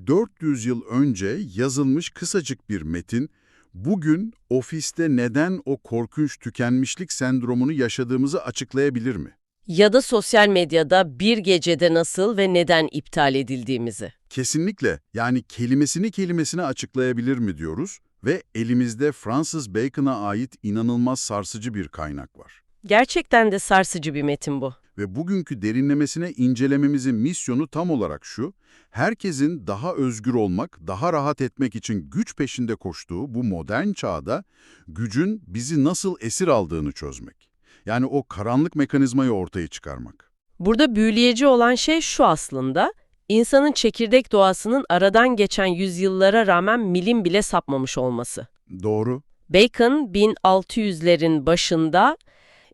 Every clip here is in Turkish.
400 yıl önce yazılmış kısacık bir metin, bugün ofiste neden o korkunç tükenmişlik sendromunu yaşadığımızı açıklayabilir mi? Ya da sosyal medyada bir gecede nasıl ve neden iptal edildiğimizi. Kesinlikle, yani kelimesini kelimesine açıklayabilir mi diyoruz ve elimizde Francis Bacon'a ait inanılmaz sarsıcı bir kaynak var. Gerçekten de sarsıcı bir metin bu. Ve bugünkü derinlemesine incelememizin misyonu tam olarak şu: herkesin daha özgür olmak, daha rahat etmek için güç peşinde koştuğu bu modern çağda gücün bizi nasıl esir aldığını çözmek. Yani o karanlık mekanizmayı ortaya çıkarmak. Burada büyüleyici olan şey şu aslında, insanın çekirdek doğasının aradan geçen yüzyıllara rağmen milim bile sapmamış olması. Doğru. Bacon 1600'lerin başında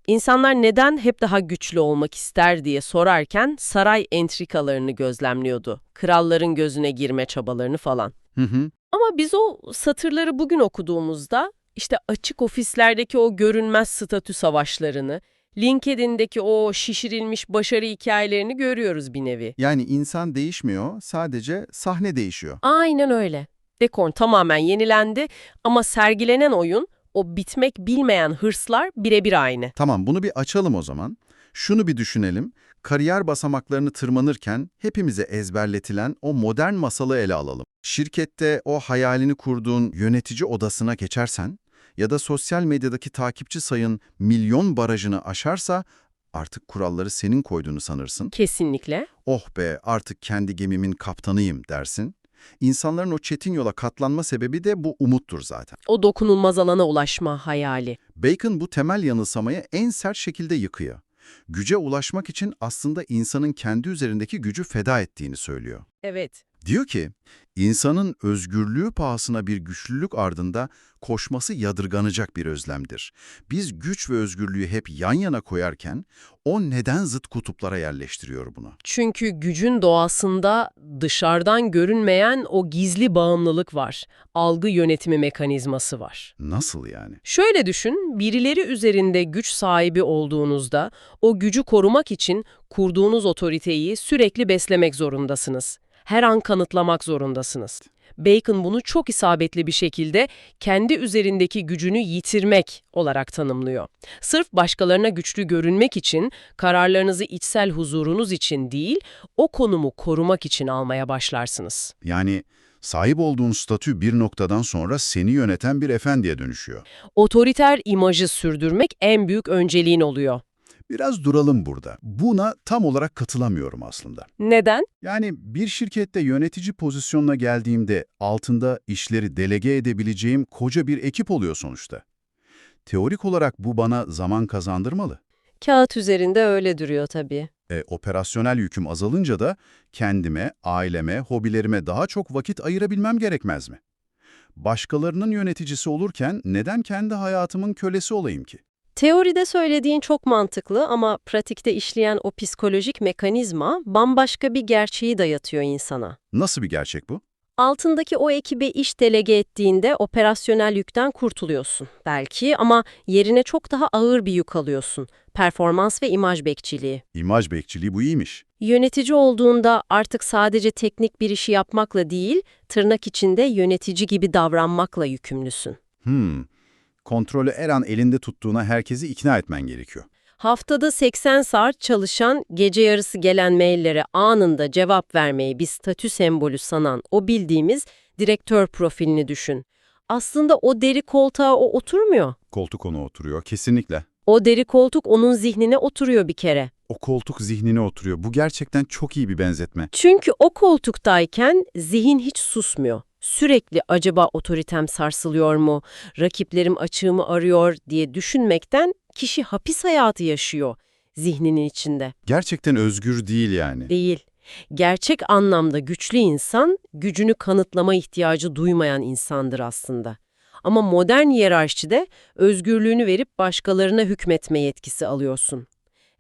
insanlar neden hep daha güçlü olmak ister diye sorarken saray entrikalarını gözlemliyordu. Kralların gözüne girme çabalarını falan. Hı hı. Ama biz o satırları bugün okuduğumuzda işte açık ofislerdeki o görünmez statü savaşlarını, LinkedIn'deki o şişirilmiş başarı hikayelerini görüyoruz bir nevi. Yani insan değişmiyor, sadece sahne değişiyor. Aynen öyle. Dekor tamamen yenilendi ama sergilenen oyun, o bitmek bilmeyen hırslar birebir aynı. Tamam, bunu bir açalım o zaman. Şunu bir düşünelim. Kariyer basamaklarını tırmanırken hepimize ezberletilen o modern masalı ele alalım. Şirkette o hayalini kurduğun yönetici odasına geçersen ya da sosyal medyadaki takipçi sayın milyon barajını aşarsa artık kuralları senin koyduğunu sanırsın. Kesinlikle. Oh be, artık kendi gemimin kaptanıyım dersin. İnsanların o çetin yola katlanma sebebi de bu umuttur zaten. O dokunulmaz alana ulaşma hayali. Bacon bu temel yanılsamayı en sert şekilde yıkıyor. Güce ulaşmak için aslında insanın kendi üzerindeki gücü feda ettiğini söylüyor. Evet. Diyor ki, insanın özgürlüğü pahasına bir güçlülük ardında koşması yadırganacak bir özlemdir. Biz güç ve özgürlüğü hep yan yana koyarken, o neden zıt kutuplara yerleştiriyor bunu? Çünkü gücün doğasında dışarıdan görünmeyen o gizli bağımlılık var. Algı yönetimi mekanizması var. Nasıl yani? Şöyle düşün, birileri üzerinde güç sahibi olduğunuzda o gücü korumak için kurduğunuz otoriteyi sürekli beslemek zorundasınız. Her an kanıtlamak zorundasınız. Bacon bunu çok isabetli bir şekilde kendi üzerindeki gücünü yitirmek olarak tanımlıyor. Sırf başkalarına güçlü görünmek için, kararlarınızı içsel huzurunuz için değil, o konumu korumak için almaya başlarsınız. Yani sahip olduğun statü bir noktadan sonra seni yöneten bir efendiye dönüşüyor. Otoriter imajı sürdürmek en büyük önceliğin oluyor. Biraz duralım burada. Buna tam olarak katılamıyorum aslında. Neden? Yani bir şirkette yönetici pozisyonuna geldiğimde altında işleri delege edebileceğim koca bir ekip oluyor sonuçta. Teorik olarak bu bana zaman kazandırmalı. Kağıt üzerinde öyle duruyor tabii. Operasyonel yüküm azalınca da kendime, aileme, hobilerime daha çok vakit ayırabilmem gerekmez mi? Başkalarının yöneticisi olurken neden kendi hayatımın kölesi olayım ki? Teoride söylediğin çok mantıklı ama pratikte işleyen o psikolojik mekanizma bambaşka bir gerçeği dayatıyor insana. Nasıl bir gerçek bu? Altındaki o ekibe iş delege ettiğinde operasyonel yükten kurtuluyorsun belki ama yerine çok daha ağır bir yük alıyorsun. Performans ve imaj bekçiliği. İmaj bekçiliği bu iyiymiş. Yönetici olduğunda artık sadece teknik bir işi yapmakla değil, tırnak içinde yönetici gibi davranmakla yükümlüsün. Kontrolü her an elinde tuttuğuna herkesi ikna etmen gerekiyor. Haftada 80 saat çalışan, gece yarısı gelen maillere anında cevap vermeyi bir statü sembolü sanan o bildiğimiz direktör profilini düşün. Aslında o deri koltuğa o oturmuyor. Koltuk ona oturuyor, kesinlikle. O deri koltuk onun zihnine oturuyor bir kere. O koltuk zihnine oturuyor. Bu gerçekten çok iyi bir benzetme. Çünkü o koltuktayken zihin hiç susmuyor. Sürekli acaba otoritem sarsılıyor mu, rakiplerim açığımı arıyor diye düşünmekten kişi hapis hayatı yaşıyor zihninin içinde. Gerçekten özgür değil yani. Değil. Gerçek anlamda güçlü insan, gücünü kanıtlama ihtiyacı duymayan insandır aslında. Ama modern hiyerarşide özgürlüğünü verip başkalarına hükmetme yetkisi alıyorsun.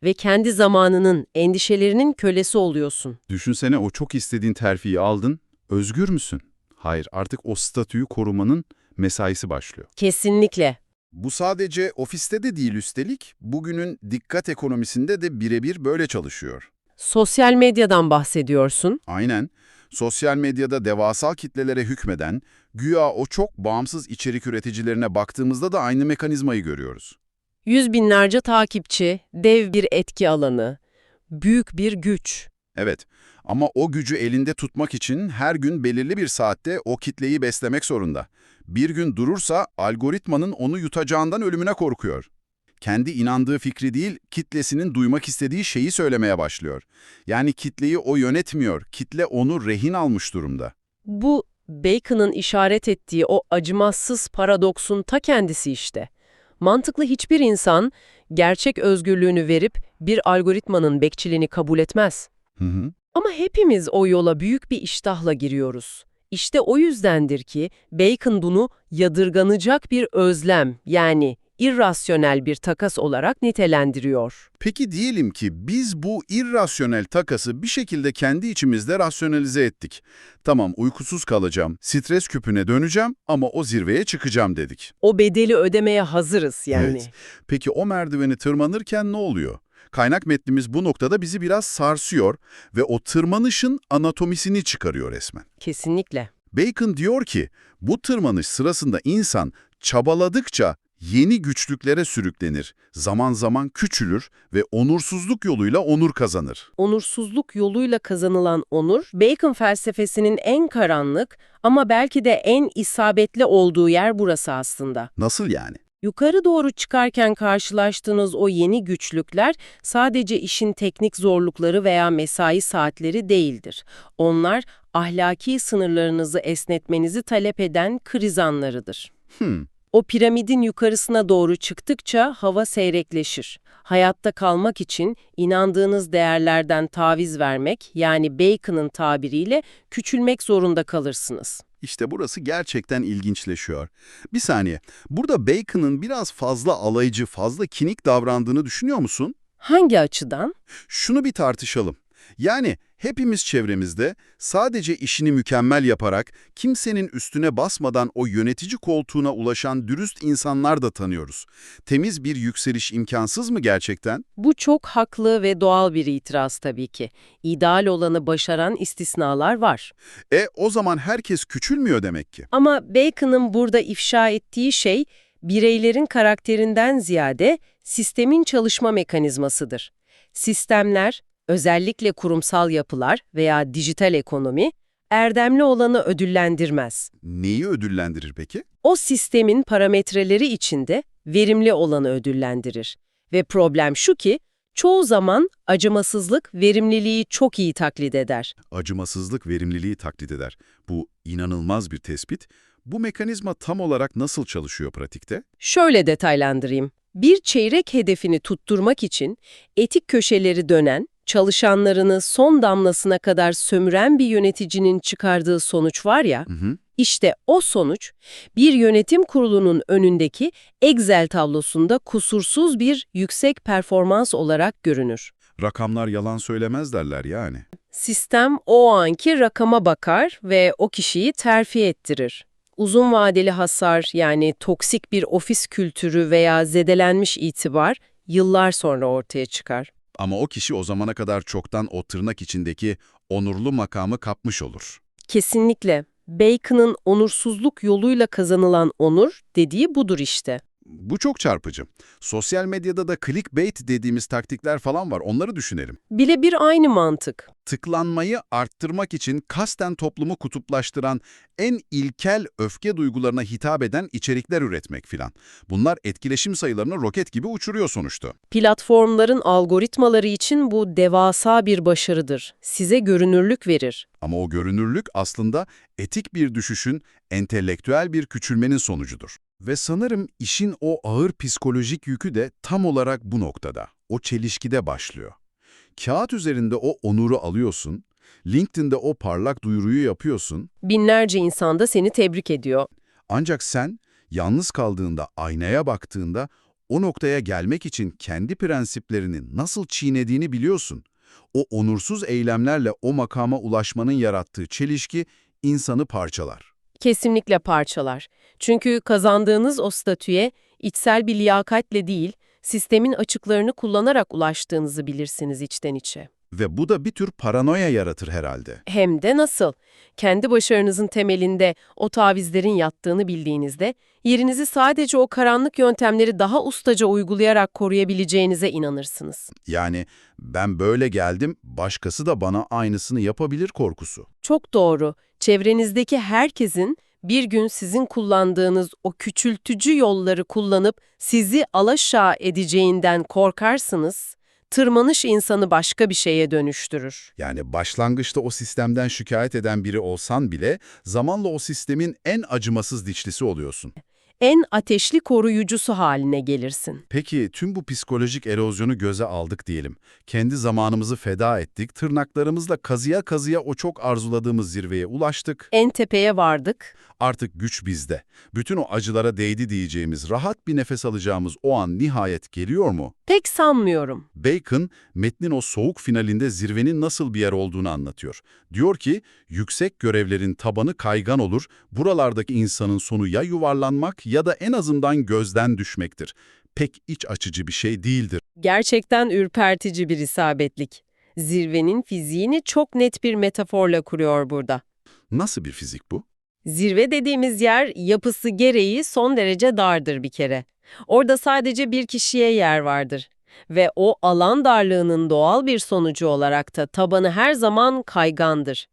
Ve kendi zamanının, endişelerinin kölesi oluyorsun. Düşünsene, o çok istediğin terfiyi aldın, özgür müsün? Hayır, artık o statüyü korumanın mesaisi başlıyor. Kesinlikle. Bu sadece ofiste de değil üstelik, bugünün dikkat ekonomisinde de birebir böyle çalışıyor. Sosyal medyadan bahsediyorsun. Aynen. Sosyal medyada devasal kitlelere hükmeden, güya o çok bağımsız içerik üreticilerine baktığımızda da aynı mekanizmayı görüyoruz. Yüz binlerce takipçi, dev bir etki alanı, büyük bir güç. Evet, ama o gücü elinde tutmak için her gün belirli bir saatte o kitleyi beslemek zorunda. Bir gün durursa algoritmanın onu yutacağından ölümüne korkuyor. Kendi inandığı fikri değil, kitlesinin duymak istediği şeyi söylemeye başlıyor. Yani kitleyi o yönetmiyor, kitle onu rehin almış durumda. Bu Bacon'ın işaret ettiği o acımasız paradoksun ta kendisi işte. Mantıklı hiçbir insan gerçek özgürlüğünü verip bir algoritmanın bekçiliğini kabul etmez. Hı hı. Ama hepimiz o yola büyük bir iştahla giriyoruz. İşte o yüzdendir ki Bacon bunu yadırganacak bir özlem, yani irrasyonel bir takas olarak nitelendiriyor. Peki diyelim ki biz bu irrasyonel takası bir şekilde kendi içimizde rasyonalize ettik. Tamam, uykusuz kalacağım, stres küpüne döneceğim ama o zirveye çıkacağım dedik. O bedeli ödemeye hazırız yani. Evet. Peki o merdiveni tırmanırken ne oluyor? Kaynak metnimiz bu noktada bizi biraz sarsıyor ve o tırmanışın anatomisini çıkarıyor resmen. Kesinlikle. Bacon diyor ki, bu tırmanış sırasında insan çabaladıkça yeni güçlüklere sürüklenir, zaman zaman küçülür ve onursuzluk yoluyla onur kazanır. Onursuzluk yoluyla kazanılan onur, Bacon felsefesinin en karanlık ama belki de en isabetli olduğu yer burası aslında. Nasıl yani? Yukarı doğru çıkarken karşılaştığınız o yeni güçlükler sadece işin teknik zorlukları veya mesai saatleri değildir. Onlar ahlaki sınırlarınızı esnetmenizi talep eden kriz anlarıdır. O piramidin yukarısına doğru çıktıkça hava seyrekleşir. Hayatta kalmak için inandığınız değerlerden taviz vermek, yani Bacon'ın tabiriyle küçülmek zorunda kalırsınız. İşte burası gerçekten ilginçleşiyor. Bir saniye, burada Bacon'ın biraz fazla alaycı, fazla kinik davrandığını düşünüyor musun? Hangi açıdan? Şunu bir tartışalım. Yani hepimiz çevremizde sadece işini mükemmel yaparak, kimsenin üstüne basmadan o yönetici koltuğuna ulaşan dürüst insanlar da tanıyoruz. Temiz bir yükseliş imkansız mı gerçekten? Bu çok haklı ve doğal bir itiraz tabii ki. İdeal olanı başaran istisnalar var. O zaman herkes küçülmüyor demek ki. Ama Bacon'ın burada ifşa ettiği şey, bireylerin karakterinden ziyade sistemin çalışma mekanizmasıdır. Sistemler, özellikle kurumsal yapılar veya dijital ekonomi, erdemli olanı ödüllendirmez. Neyi ödüllendirir peki? O sistemin parametreleri içinde verimli olanı ödüllendirir. Ve problem şu ki, çoğu zaman acımasızlık verimliliği çok iyi taklit eder. Acımasızlık verimliliği taklit eder. Bu inanılmaz bir tespit. Bu mekanizma tam olarak nasıl çalışıyor pratikte? Şöyle detaylandırayım. Bir çeyrek hedefini tutturmak için etik köşeleri dönen, çalışanlarını son damlasına kadar sömüren bir yöneticinin çıkardığı sonuç var ya, işte o sonuç bir yönetim kurulunun önündeki Excel tablosunda kusursuz bir yüksek performans olarak görünür. Rakamlar yalan söylemez derler yani. Sistem o anki rakama bakar ve o kişiyi terfi ettirir. Uzun vadeli hasar, yani toksik bir ofis kültürü veya zedelenmiş itibar yıllar sonra ortaya çıkar. Ama o kişi o zamana kadar çoktan o tırnak içindeki onurlu makamı kapmış olur. Kesinlikle. Bacon'ın onursuzluk yoluyla kazanılan onur dediği budur işte. Bu çok çarpıcı. Sosyal medyada da clickbait dediğimiz taktikler falan var. Onları düşünelim. Birebir aynı mantık. Tıklanmayı arttırmak için kasten toplumu kutuplaştıran, en ilkel öfke duygularına hitap eden içerikler üretmek filan. Bunlar etkileşim sayılarını roket gibi uçuruyor sonuçta. Platformların algoritmaları için bu devasa bir başarıdır. Size görünürlük verir. Ama o görünürlük aslında etik bir düşüşün, entelektüel bir küçülmenin sonucudur. Ve sanırım işin o ağır psikolojik yükü de tam olarak bu noktada, o çelişkide başlıyor. Kağıt üzerinde o onuru alıyorsun, LinkedIn'de o parlak duyuruyu yapıyorsun, Binlerce insan da seni tebrik ediyor. ancak sen yalnız kaldığında, aynaya baktığında o noktaya gelmek için kendi prensiplerini nasıl çiğnediğini biliyorsun. O onursuz eylemlerle o makama ulaşmanın yarattığı çelişki insanı parçalar. Kesinlikle parçalar. Çünkü kazandığınız o statüye içsel bir liyakatle değil, sistemin açıklarını kullanarak ulaştığınızı bilirsiniz içten içe. Ve bu da bir tür paranoya yaratır herhalde. Hem de nasıl? Kendi başarınızın temelinde o tavizlerin yattığını bildiğinizde, yerinizi sadece o karanlık yöntemleri daha ustaca uygulayarak koruyabileceğinize inanırsınız. Yani ben böyle geldim, başkası da bana aynısını yapabilir korkusu. Çok doğru. Çevrenizdeki herkesin bir gün sizin kullandığınız o küçültücü yolları kullanıp sizi alaşağı edeceğinden korkarsınız, tırmanış insanı başka bir şeye dönüştürür. Yani başlangıçta o sistemden şikayet eden biri olsan bile zamanla o sistemin en acımasız dişlisi oluyorsun. En ateşli koruyucusu haline gelirsin. Peki tüm bu psikolojik erozyonu göze aldık diyelim. Kendi zamanımızı feda ettik, tırnaklarımızla kazıya kazıya o çok arzuladığımız zirveye ulaştık. En tepeye vardık. Artık güç bizde. Bütün o acılara değdi diyeceğimiz, rahat bir nefes alacağımız o an nihayet geliyor mu? Pek sanmıyorum. Bacon, metnin o soğuk finalinde zirvenin nasıl bir yer olduğunu anlatıyor. Diyor ki, yüksek görevlerin tabanı kaygan olur, buralardaki insanın sonu ya yuvarlanmak ya da en azından gözden düşmektir. Pek iç açıcı bir şey değildir. Gerçekten ürpertici bir isabetlik. Zirvenin fiziğini çok net bir metaforla kuruyor burada. Nasıl bir fizik bu? Zirve dediğimiz yer yapısı gereği son derece dardır bir kere. Orada sadece bir kişiye yer vardır. Ve o alan darlığının doğal bir sonucu olarak da tabanı her zaman kaygandır.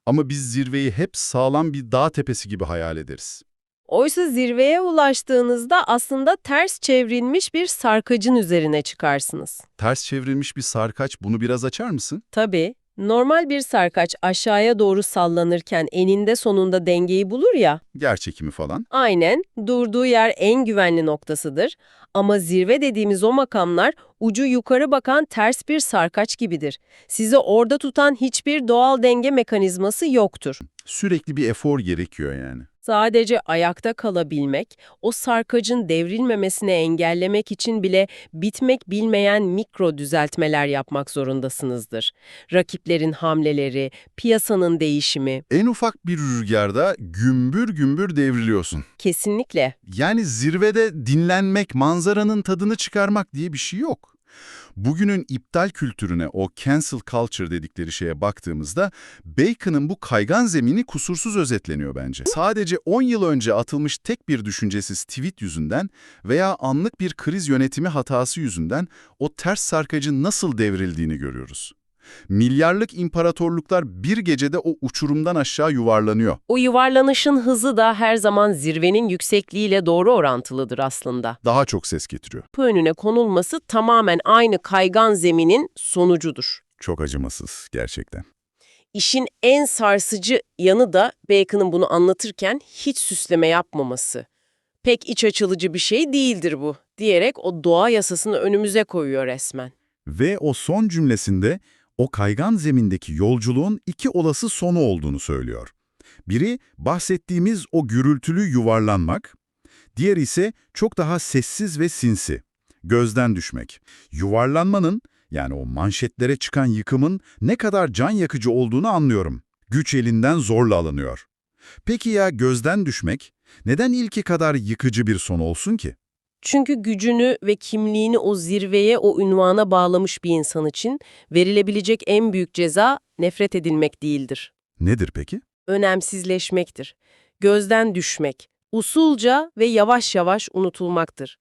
Ama biz zirveyi hep sağlam bir dağ tepesi gibi hayal ederiz. Oysa zirveye ulaştığınızda aslında ters çevrilmiş bir sarkacın üzerine çıkarsınız. Ters çevrilmiş bir sarkaç, bunu biraz açar mısın? Tabii, normal bir sarkaç aşağıya doğru sallanırken eninde sonunda dengeyi bulur ya, Yerçekimi falan. aynen durduğu yer en güvenli noktasıdır. Ama zirve dediğimiz o makamlar ucu yukarı bakan ters bir sarkaç gibidir. Sizi orada tutan hiçbir doğal denge mekanizması yoktur. Sürekli bir efor gerekiyor yani. Sadece ayakta kalabilmek, o sarkacın devrilmemesini engellemek için bile bitmek bilmeyen mikro düzeltmeler yapmak zorundasınızdır. Rakiplerin hamleleri, piyasanın değişimi, En ufak bir rüzgarda gümbür gümbür devriliyorsun. kesinlikle. Yani zirvede dinlenmek, manzaranın tadını çıkarmak diye bir şey yok. Bugünün iptal kültürüne, o cancel culture dedikleri şeye baktığımızda Bacon'ın bu kaygan zemini kusursuz özetleniyor bence. Sadece 10 yıl önce atılmış tek bir düşüncesiz tweet yüzünden veya anlık bir kriz yönetimi hatası yüzünden o ters sarkacın nasıl devrildiğini görüyoruz. Milyarlık imparatorluklar bir gecede o uçurumdan aşağı yuvarlanıyor. O yuvarlanışın hızı da her zaman zirvenin yüksekliğiyle doğru orantılıdır aslında. Daha çok ses getiriyor. Bu önüne konulması tamamen aynı kaygan zeminin sonucudur. Çok acımasız gerçekten. İşin en sarsıcı yanı da Bacon'ın bunu anlatırken hiç süsleme yapmaması. Pek iç açılıcı bir şey değildir bu, diyerek o doğa yasasını önümüze koyuyor resmen. Ve o son cümlesinde o kaygan zemindeki yolculuğun iki olası sonu olduğunu söylüyor. Biri bahsettiğimiz o gürültülü yuvarlanmak, diğeri ise çok daha sessiz ve sinsi, gözden düşmek. Yuvarlanmanın, yani o manşetlere çıkan yıkımın ne kadar can yakıcı olduğunu anlıyorum. Güç elinden zorla alınıyor. Peki ya gözden düşmek, neden ilki kadar yıkıcı bir son olsun ki? Çünkü gücünü ve kimliğini o zirveye, o ünvana bağlamış bir insan için verilebilecek en büyük ceza nefret edilmek değildir. Nedir peki? Önemsizleşmektir. Gözden düşmek, usulca ve yavaş yavaş unutulmaktır.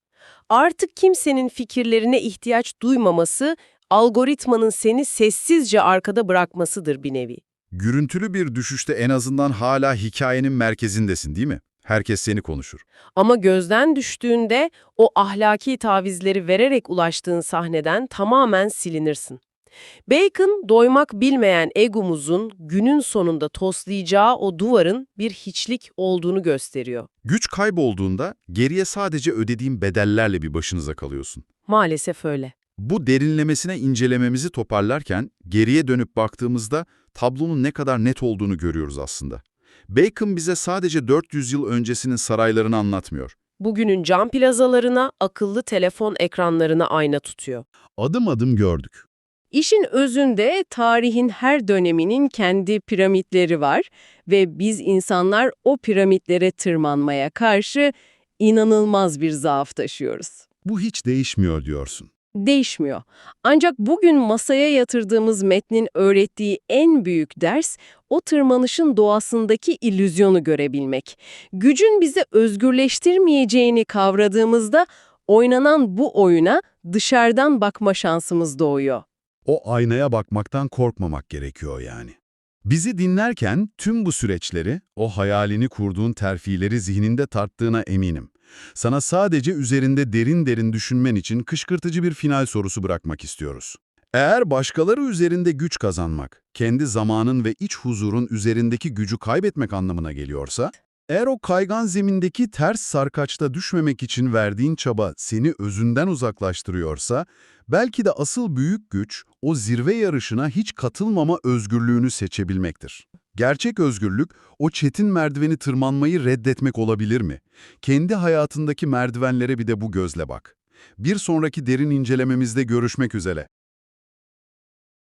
Artık kimsenin fikirlerine ihtiyaç duymaması, algoritmanın seni sessizce arkada bırakmasıdır bir nevi. Gürültülü bir düşüşte en azından hala hikayenin merkezindesin, değil mi? Herkes seni konuşur. Ama gözden düştüğünde o ahlaki tavizleri vererek ulaştığın sahneden tamamen silinirsin. Bacon, doymak bilmeyen egomuzun günün sonunda toslayacağı o duvarın bir hiçlik olduğunu gösteriyor. Güç kaybolduğunda geriye sadece ödediğin bedellerle bir başınıza kalıyorsun. Maalesef öyle. Bu derinlemesine incelememizi toparlarken geriye dönüp baktığımızda tablonun ne kadar net olduğunu görüyoruz aslında. Bacon bize sadece 400 yıl öncesinin saraylarını anlatmıyor. Bugünün cam plazalarına, akıllı telefon ekranlarına ayna tutuyor. Adım adım gördük. İşin özünde tarihin her döneminin kendi piramitleri var ve biz insanlar o piramitlere tırmanmaya karşı inanılmaz bir zaaf taşıyoruz. Bu hiç değişmiyor diyorsun. Değişmiyor. Ancak bugün masaya yatırdığımız metnin öğrettiği en büyük ders, o tırmanışın doğasındaki illüzyonu görebilmek. Gücün bizi özgürleştirmeyeceğini kavradığımızda, oynanan bu oyuna dışarıdan bakma şansımız doğuyor. O aynaya bakmaktan korkmamak gerekiyor yani. Bizi dinlerken tüm bu süreçleri, o hayalini kurduğun terfileri zihninde tarttığına eminim. Sana sadece üzerinde derin derin düşünmen için kışkırtıcı bir final sorusu bırakmak istiyoruz. Eğer başkaları üzerinde güç kazanmak, kendi zamanın ve iç huzurun üzerindeki gücü kaybetmek anlamına geliyorsa, eğer o kaygan zemindeki ters sarkaçta düşmemek için verdiğin çaba seni özünden uzaklaştırıyorsa, belki de asıl büyük güç o zirve yarışına hiç katılmama özgürlüğünü seçebilmektir. Gerçek özgürlük, o çetin merdiveni tırmanmayı reddetmek olabilir mi? Kendi hayatındaki merdivenlere bir de bu gözle bak. Bir sonraki derin incelememizde görüşmek üzere.